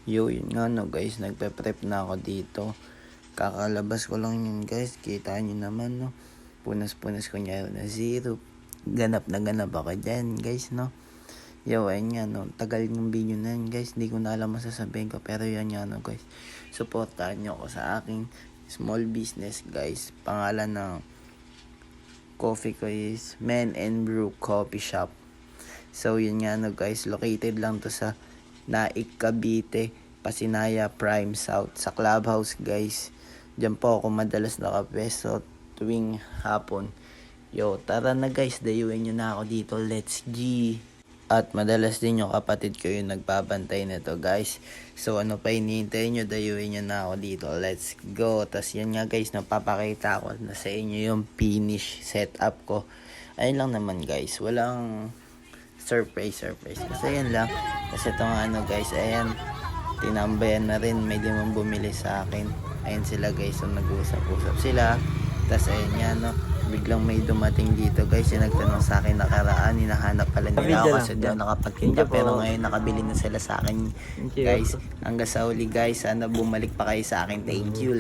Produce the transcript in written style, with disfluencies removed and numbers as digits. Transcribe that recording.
Yun nga no guys, nagpe-prep na ako dito. Kakalabas ko lang yun guys, kita nyo naman no. Punas-punas ko niya na zero. Ganap na ganap ako dyan guys no. Ayun nga no, tagal yung video na yun guys, hindi ko na alam masasabihin ko. Pero yan nga no guys, supportahan nyo ako sa aking small business guys. Pangalan ng coffee ko is Men and Brew Coffee Shop. So yun nga no guys, located lang to sa Naik, Cavite, Pasinaya Prime South sa Clubhouse guys. Diyan po ako madalas nakapwesto tuwing hapon. Yo, tara na guys, dayuin nyo na ako dito. Let's G. At madalas din yung kapatid ko yung nagbabantay na to guys. So ano pa hinihintay nyo, dayuin nyo na ako dito. Let's go. Tas yan nga guys, napapakita ko na sa inyo yung finish setup ko. Ayun lang naman guys, walang surprise. Kasi yan lang. Kasi ito nga ano guys, ayan, tinambayan na rin, may limang bumili sa akin. Ayan sila guys, so nag-uusap-usap sila. Tapos ayan nga no, biglang may dumating dito guys, yung nagtanong sa akin nakaraan, hinahanap pala nila ako kasi doon nakapagtinda. Pero ngayon nakabili na sila sa akin guys. Hanggang sa uli guys, sana bumalik pa kayo sa akin. Thank you.